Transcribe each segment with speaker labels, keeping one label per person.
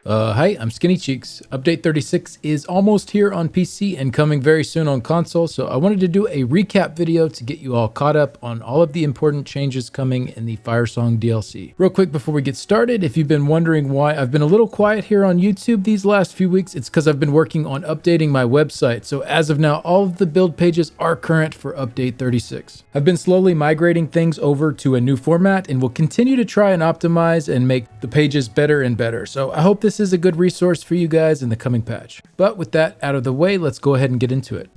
Speaker 1: Hi, I'm Skinny Cheeks. Update 36 is almost here on PC and coming very soon on console, so I wanted to do a recap video to get you all caught up on all of the important changes coming in the Firesong DLC. Real quick before we get started, if you've been wondering why I've been a little quiet here on YouTube these last few weeks, it's because I've been working on updating my website, so as of now, all of the build pages are current for Update 36. I've been slowly migrating things over to a new format and will continue to try and optimize and make the pages better and better, so I hope this is a good resource for you guys in the coming patch. But with that out of the way, let's go ahead and get into it.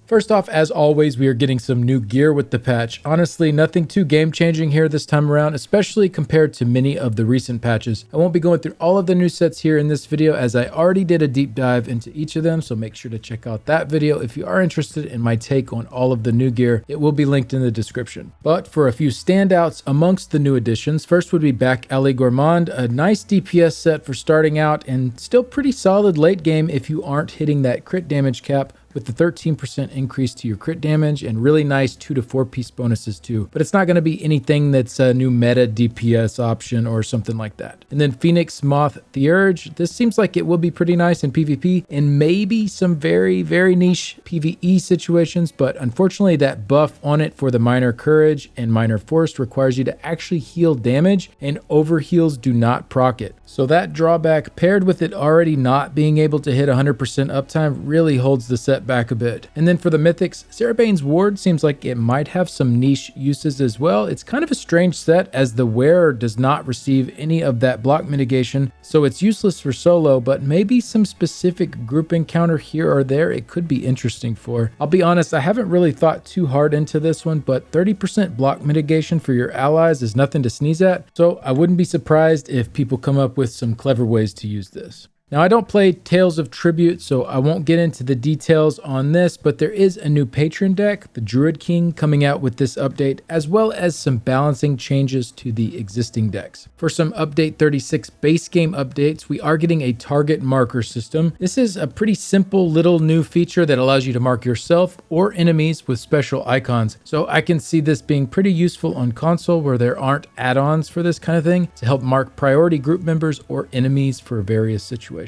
Speaker 1: First off, as always, we are getting some new gear with the patch. Honestly, nothing too game-changing here this time around, especially compared to many of the recent patches. I won't be going through all of the new sets here in this video as I already did a deep dive into each of them, so make sure to check out that video if you are interested in my take on all of the new gear. It will be linked in the description. But for a few standouts amongst the new additions, first would be Back Alley Gourmand, a nice DPS set for starting out and still pretty solid late game if you aren't hitting that crit damage cap, with the 13% increase to your crit damage and really nice 2 to 4 piece bonuses too. But it's not going to be anything that's a new meta DPS option or something like that. And then Phoenix Moth Theurge. This seems like it will be pretty nice in PvP and maybe some very niche PvE situations, but unfortunately that buff on it for the Minor Courage and Minor Force requires you to actually heal damage, and overheals do not proc it. So that drawback paired with it already not being able to hit 100% uptime really holds the set back a bit. And then for the mythics, Sarabane's Ward seems like it might have some niche uses as well. It's kind of a strange set as the wearer does not receive any of that block mitigation, so it's useless for solo, but maybe some specific group encounter here or there it could be interesting for. I'll be honest, I haven't really thought too hard into this one, but 30% block mitigation for your allies is nothing to sneeze at, so I wouldn't be surprised if people come up with some clever ways to use this. Now, I don't play Tales of Tribute, so I won't get into the details on this, but there is a new patron deck, the Druid King, coming out with this update, as well as some balancing changes to the existing decks. For some Update 36 base game updates, we are getting a target marker system. This is a pretty simple little new feature that allows you to mark yourself or enemies with special icons. So I can see this being pretty useful on console where there aren't add-ons for this kind of thing to help mark priority group members or enemies for various situations.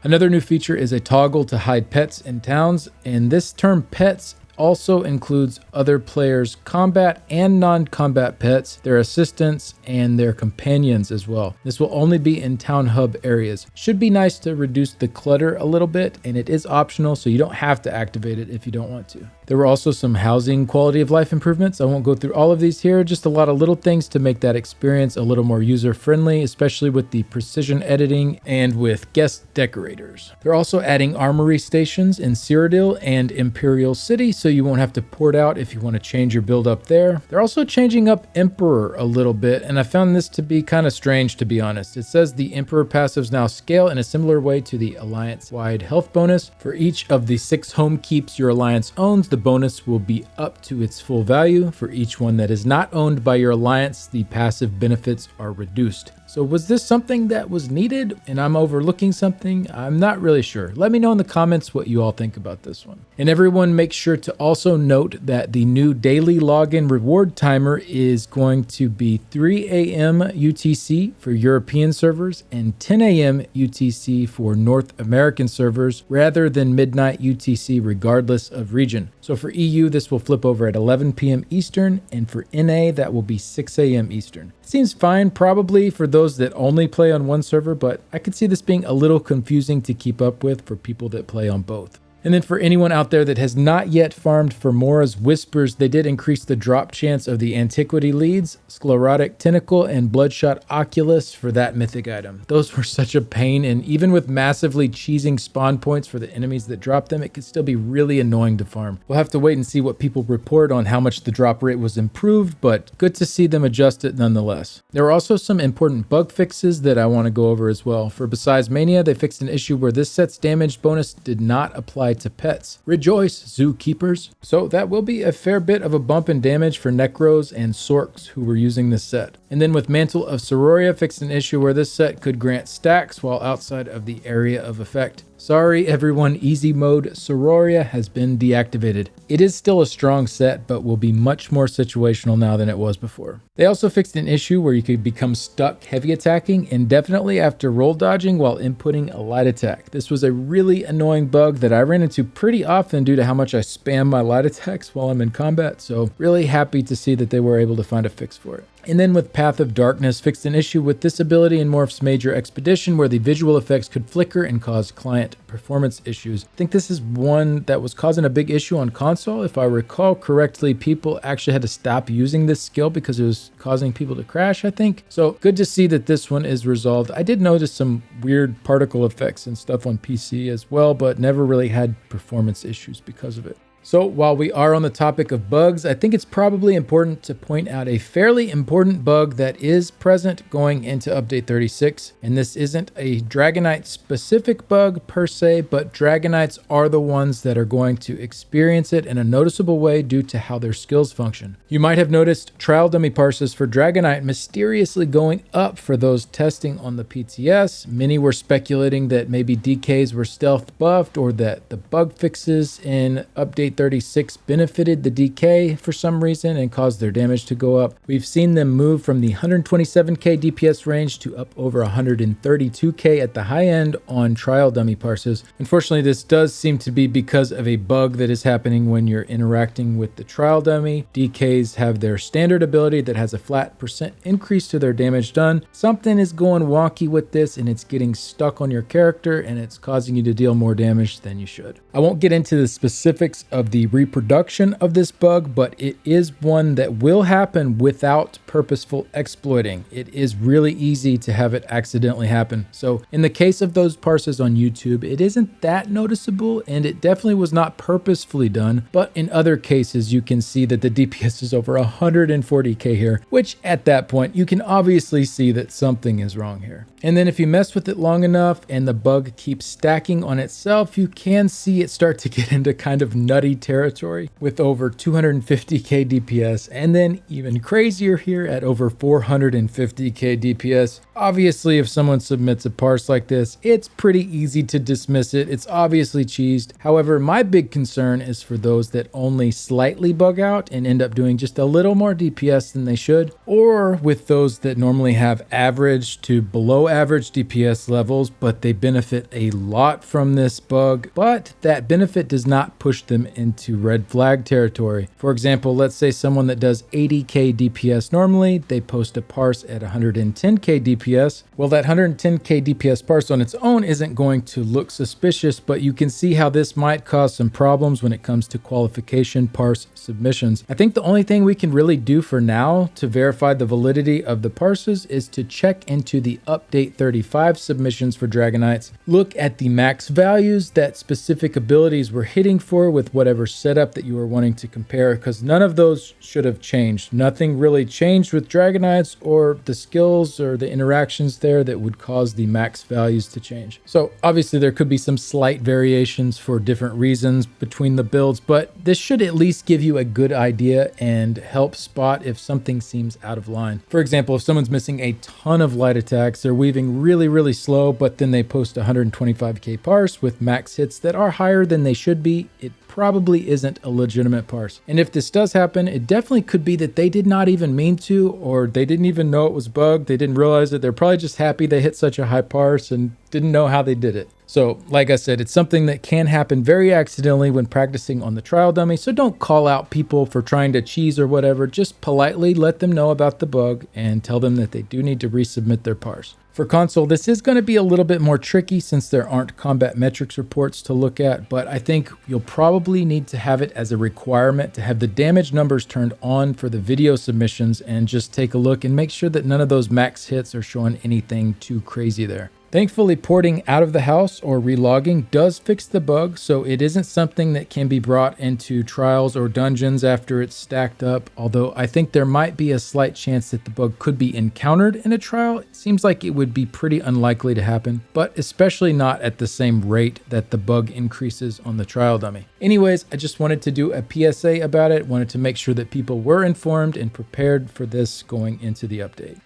Speaker 1: Another new feature is a toggle to hide pets in towns, and this term pets also includes other players' combat and non-combat pets, their assistants, and their companions as well. This will only be in town hub areas. Should be nice to reduce the clutter a little bit, and it is optional, so you don't have to activate it if you don't want to. There were also some housing quality of life improvements. I won't go through all of these here, just a lot of little things to make that experience a little more user-friendly, especially with the precision editing and with guest decorators. They're also adding armory stations in Cyrodiil and Imperial City, so you won't have to port out if you want to change your build up there. They're also changing up Emperor a little bit, and I found this to be kind of strange, to be honest. It says the Emperor passives now scale in a similar way to the Alliance-wide health bonus. For each of the 6 home keeps your Alliance owns, the bonus will be up to its full value. For each one that is not owned by your Alliance, the passive benefits are reduced. So was this something that was needed and I'm overlooking something? I'm not really sure. Let me know in the comments what you all think about this one. And everyone make sure to also note that the new daily login reward timer is going to be 3 a.m. UTC for European servers and 10 a.m. UTC for North American servers rather than midnight UTC regardless of region. So for EU, this will flip over at 11 p.m. Eastern, and for NA, that will be 6 a.m. Eastern. It seems fine probably for those that only play on one server, but I could see this being a little confusing to keep up with for people that play on both. And then for anyone out there that has not yet farmed for Mora's Whispers, they did increase the drop chance of the Antiquity leads, Sclerotic Tentacle, and Bloodshot Oculus for that mythic item. Those were such a pain, and even with massively cheesing spawn points for the enemies that drop them, it could still be really annoying to farm. We'll have to wait and see what people report on how much the drop rate was improved, but good to see them adjust it nonetheless. There were also some important bug fixes that I want to go over as well. For Besides Mania, they fixed an issue where this set's damage bonus did not apply apply to pets. Rejoice, zookeepers! So that will be a fair bit of a bump in damage for Necros and Sorks who were using this set. And then with Mantle of Sororia fixed an issue where this set could grant stacks while outside of the area of effect. Sorry everyone, easy mode Sororia has been deactivated. It is still a strong set, but will be much more situational now than it was before. They also fixed an issue where you could become stuck heavy attacking indefinitely after roll dodging while inputting a light attack. This was a really annoying bug that I ran into pretty often due to how much I spam my light attacks while I'm in combat, so really happy to see that they were able to find a fix for it. And then with Path of Darkness fixed an issue with this ability in Morph's Major Expedition where the visual effects could flicker and cause client performance issues. I think this is one that was causing a big issue on console. If I recall correctly, people actually had to stop using this skill because it was causing people to crash, I think. So good to see that this one is resolved. I did notice some weird particle effects and stuff on PC as well, but never really had performance issues because of it. So while we are on the topic of bugs, I think it's probably important to point out a fairly important bug that is present going into update 36. And this isn't a Dragonknight specific bug per se, but Dragonites are the ones that are going to experience it in a noticeable way due to how their skills function. You might have noticed trial dummy parses for Dragonknight mysteriously going up for those testing on the PTS. Many were speculating that maybe DKs were stealth buffed or that the bug fixes in update 36 benefited the DK for some reason and caused their damage to go up. We've seen them move from the 127k DPS range to up over 132k at the high end on trial dummy parses. Unfortunately, this does seem to be because of a bug that is happening when you're interacting with the trial dummy. DKs have their standard ability that has a flat % increase to their damage done. Something is going wonky with this and it's getting stuck on your character and it's causing you to deal more damage than you should. I won't get into the specifics of the reproduction of this bug, but it is one that will happen without purposeful exploiting. It is really easy to have it accidentally happen. So in the case of those parses on YouTube, it isn't that noticeable and it definitely was not purposefully done. But in other cases, you can see that the DPS is over 140k here, which at that point, you can obviously see that something is wrong here. And then if you mess with it long enough and the bug keeps stacking on itself, you can see it start to get into kind of nutty territory with over 250k DPS, and then even crazier here at over 450k DPS. Obviously, if someone submits a parse like this, it's pretty easy to dismiss it. It's obviously cheesed. However, my big concern is for those that only slightly bug out and end up doing just a little more DPS than they should, or with those that normally have average to below average DPS levels, but they benefit a lot from this bug, but that benefit does not push them into red flag territory. For example, let's say someone that does 80k DPS normally, they post a parse at 110k DPS. Well, that 110k DPS parse on its own isn't going to look suspicious, but you can see how this might cause some problems when it comes to qualification parse submissions. I think the only thing we can really do for now to verify the validity of the parses is to check into the update 35 submissions for Dragonites. Look at the max values that specific abilities were hitting for with whatever setup that you were wanting to compare, because none of those should have changed. Nothing really changed with Dragonites or the skills or the interactions there that would cause the max values to change. So obviously there could be some slight variations for different reasons between the builds, but this should at least give you a good idea and help spot if something seems out of line. For example, if someone's missing a ton of light attacks, they're weaving really slow, but then they post 125k parse with max hits that are higher than they should be, it probably isn't a legitimate parse. And if this does happen, it definitely could be that they did not even mean to, or they didn't even know it was bugged. They didn't realize it. They're probably just happy they hit such a high parse and didn't know how they did it. So like I said, it's something that can happen very accidentally when practicing on the trial dummy. So don't call out people for trying to cheese or whatever. Just politely let them know about the bug and tell them that they do need to resubmit their parse. For console, this is going to be a little bit more tricky since there aren't combat metrics reports to look at, but I think you'll probably need to have it as a requirement to have the damage numbers turned on for the video submissions and just take a look and make sure that none of those max hits are showing anything too crazy there. Thankfully, porting out of the house or relogging does fix the bug, so it isn't something that can be brought into trials or dungeons after it's stacked up, although I think there might be a slight chance that the bug could be encountered in a trial. It seems like it would be pretty unlikely to happen, but especially not at the same rate that the bug increases on the trial dummy. Anyways, I just wanted to do a PSA about it, wanted to make sure that people were informed and prepared for this going into the update.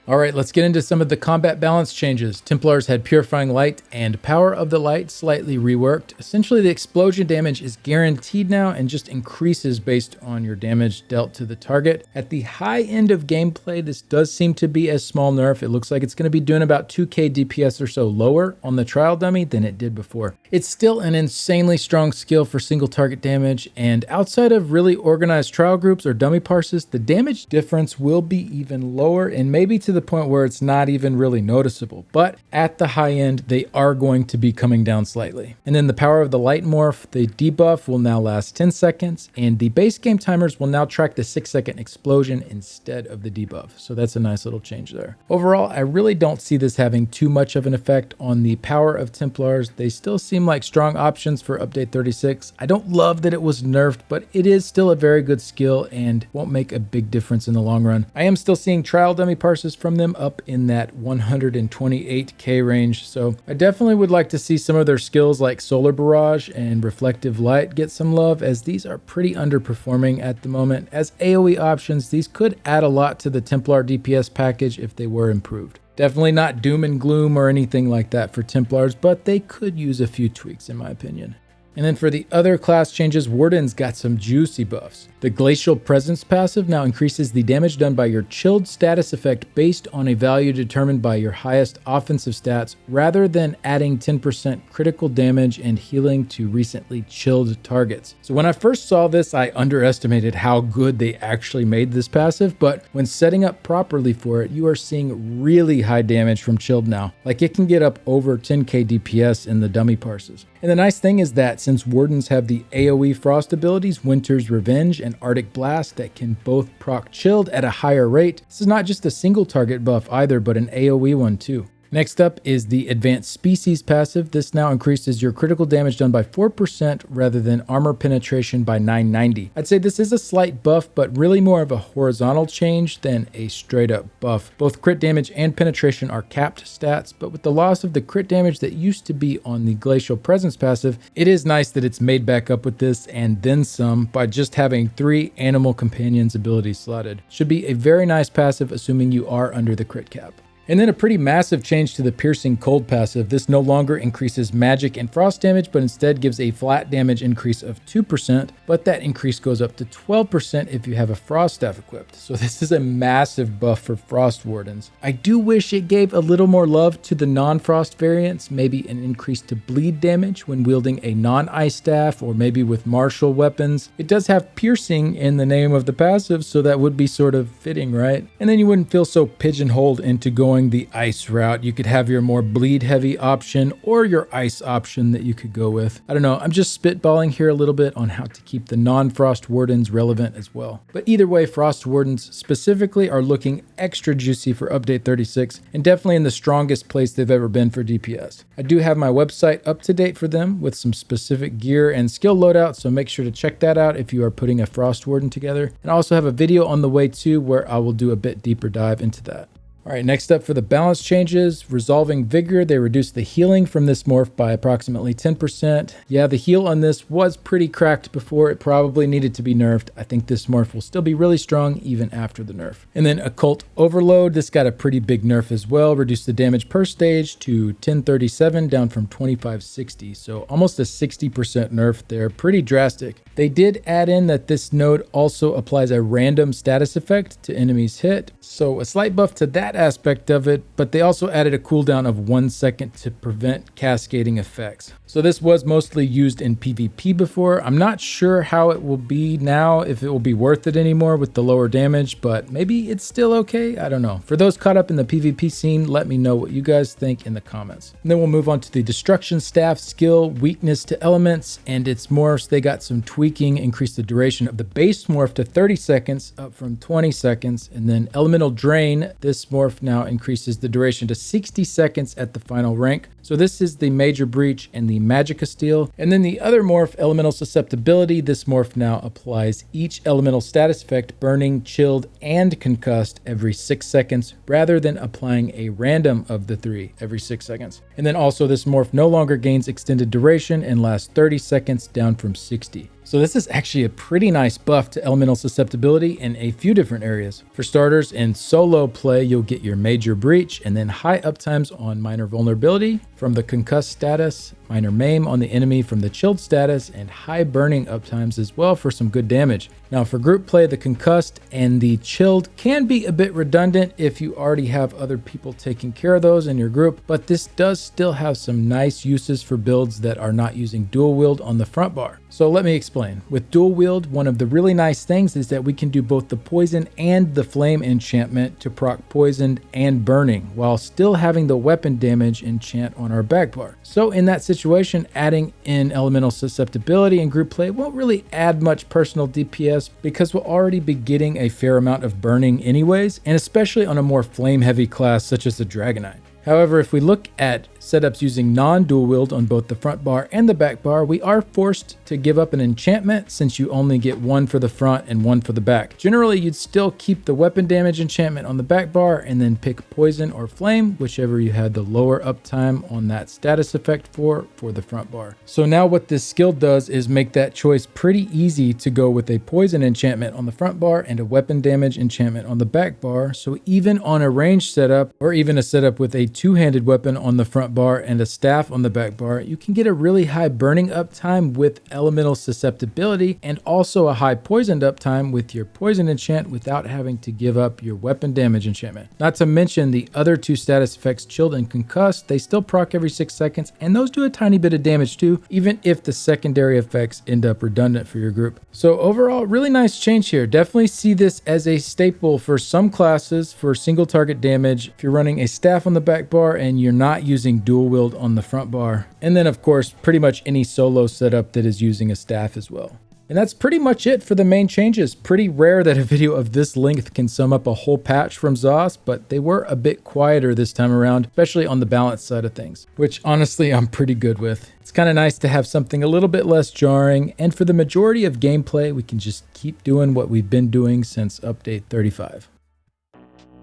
Speaker 1: All right, let's get into some of the combat balance changes. Templars had Purifying Light and Power of the Light slightly reworked. Essentially, the explosion damage is guaranteed now and just increases based on your damage dealt to the target. At the high end of gameplay, this does seem to be a small nerf. It looks like it's going to be doing about 2k DPS or so lower on the trial dummy than it did before. It's still an insanely strong skill for single target damage, and outside of really organized trial groups or dummy parses, the damage difference will be even lower and maybe to the point where it's not even really noticeable, but at the high end they are going to be coming down slightly. And then the Power of the Light morph, the debuff will now last 10 seconds and the base game timers will now track the 6-second explosion instead of the debuff, so that's a nice little change there. Overall, I really don't see this having too much of an effect on the power of Templars. They still seem like strong options for update 36. I don't love that it was nerfed, but it is still a very good skill and won't make a big difference in the long run. I am still seeing trial dummy parses from them up in that 128k range, so I definitely would like to see some of their skills like Solar Barrage and Reflective Light get some love, as these are pretty underperforming at the moment. As AoE options, these could add a lot to the Templar DPS package if they were improved. Definitely not doom and gloom or anything like that for Templars, but they could use a few tweaks in my opinion. And then for the other class changes, Wardens got some juicy buffs. The Glacial Presence passive now increases the damage done by your chilled status effect based on a value determined by your highest offensive stats, rather than adding 10% critical damage and healing to recently chilled targets. So when I first saw this, I underestimated how good they actually made this passive, but when setting up properly for it, you are seeing really high damage from chilled now. Like it can get up over 10k DPS in the dummy parses. And the nice thing is that since Wardens have the AoE frost abilities, Winter's Revenge and Arctic Blast, that can both proc chilled at a higher rate, this is not just a single target buff either, but an AoE one too. Next up is the Advanced Species passive. This now increases your critical damage done by 4% rather than armor penetration by 990. I'd say this is a slight buff, but really more of a horizontal change than a straight up buff. Both crit damage and penetration are capped stats, but with the loss of the crit damage that used to be on the Glacial Presence passive, it is nice that it's made back up with this and then some by just having 3 Animal Companions abilities slotted. Should be a very nice passive assuming you are under the crit cap. And then a pretty massive change to the Piercing Cold passive. This no longer increases magic and frost damage, but instead gives a flat damage increase of 2%, but that increase goes up to 12% if you have a Frost Staff equipped. So this is a massive buff for Frost Wardens. I do wish it gave a little more love to the non-Frost variants, maybe an increase to bleed damage when wielding a non-Ice Staff, or maybe with martial weapons. It does have Piercing in the name of the passive, so that would be sort of fitting, right? And then you wouldn't feel so pigeonholed into going the ice route. You could have your more bleed heavy option or your ice option that you could go with. I don't know, I'm just spitballing here a little bit on how to keep the non-Frost Wardens relevant as well. But either way, Frost Wardens specifically are looking extra juicy for update 36 and definitely in the strongest place they've ever been for DPS. I do have my website up to date for them with some specific gear and skill loadout, so make sure to check that out if you are putting a Frost Warden together. And I also have a video on the way too where I will do a bit deeper dive into that. All right, next up for the balance changes, Resolving Vigor. They reduced the healing from this morph by approximately 10%. Yeah, the heal on this was pretty cracked before. It probably needed to be nerfed. I think this morph will still be really strong even after the nerf. And then Occult Overload. This got a pretty big nerf as well. Reduced the damage per stage to 1037 down from 2560. So almost a 60% nerf there. Pretty drastic. They did add in that this node also applies a random status effect to enemies hit. So a slight buff to that aspect of it, but they also added a cooldown of 1 second to prevent cascading effects. So this was mostly used in PvP before. I'm not sure how it will be now, if it will be worth it anymore with the lower damage, but maybe it's still okay. I don't know. For those caught up in the PvP scene, let me know what you guys think in the comments. And then we'll move on to the Destruction Staff skill, Weakness to Elements, and its morphs. They got some tweaking, increased the duration of the base morph to 30 seconds up from 20 seconds, and then Elemental Drain. This morph morph now increases the duration to 60 seconds at the final rank. So this is the Major Breach and the Magicka Steel. And then the other morph, Elemental Susceptibility, this morph now applies each elemental status effect, burning, chilled, and concussed every 6 seconds, rather than applying a random of the 3 every 6 seconds. And then also this morph no longer gains extended duration and lasts 30 seconds, down from 60. So this is actually a pretty nice buff to Elemental Susceptibility in a few different areas. For starters, in solo play, you'll get your Major Breach and then high uptimes on Minor Vulnerability from the Concussed status, Minor Maim on the enemy from the Chilled status, and high burning uptimes as well for some good damage. Now for group play, the Concussed and the Chilled can be a bit redundant if you already have other people taking care of those in your group, but this does still have some nice uses for builds that are not using dual wield on the front bar. So let me explain. With dual wield, one of the really nice things is that we can do both the poison and the flame enchantment to proc poisoned and burning, while still having the weapon damage enchant on our back bar. So in that situation, adding in Elemental Susceptibility in group play won't really add much personal DPS because we'll already be getting a fair amount of burning anyways, and especially on a more flame heavy class such as the Dragonknight. However, if we look at setups using non-dual wield on both the front bar and the back bar, we are forced to give up an enchantment since you only get one for the front and one for the back. Generally, you'd still keep the weapon damage enchantment on the back bar and then pick poison or flame, whichever you had the lower uptime on that status effect for the front bar. So now what this skill does is make that choice pretty easy to go with a poison enchantment on the front bar and a weapon damage enchantment on the back bar. So even on a ranged setup, or even a setup with a two-handed weapon on the front bar and a staff on the back bar, you can get a really high burning uptime with Elemental Susceptibility and also a high poisoned uptime with your poison enchant without having to give up your weapon damage enchantment. Not to mention the other two status effects, Chilled and Concussed, they still proc every 6 seconds and those do a tiny bit of damage too, even if the secondary effects end up redundant for your group. So overall, really nice change here. Definitely see this as a staple for some classes for single target damage if you're running a staff on the back bar and you're not using dual wield on the front bar. And then of course, pretty much any solo setup that is using a staff as well. And that's pretty much it for the main changes. Pretty rare that a video of this length can sum up a whole patch from ZOS, but they were a bit quieter this time around, especially on the balance side of things, which honestly I'm pretty good with. It's kind of nice to have something a little bit less jarring, and for the majority of gameplay, we can just keep doing what we've been doing since update 35.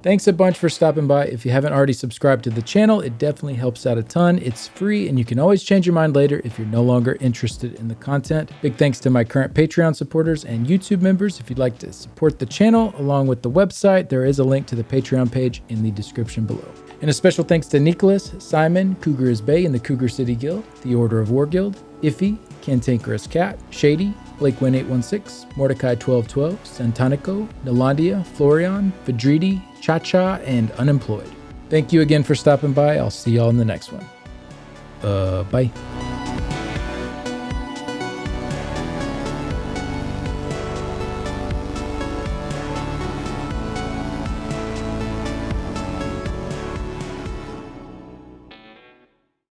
Speaker 1: Thanks a bunch for stopping by. If you haven't already subscribed to the channel, it definitely helps out a ton. It's free and you can always change your mind later if you're no longer interested in the content. Big thanks to my current Patreon supporters and YouTube members. If you'd like to support the channel along with the website, there is a link to the Patreon page in the description below. And a special thanks to Nicholas, Simon, Cougar is Bay in the Cougar City Guild, the Order of War Guild, Iffy, Cantankerous Cat, Shady, Blake1816, Mordecai1212, Santanico, Nalandia, Florian, Vidridi, Cha-Cha, and Unemployed. Thank you again for stopping by. I'll see y'all in the next one. Bye.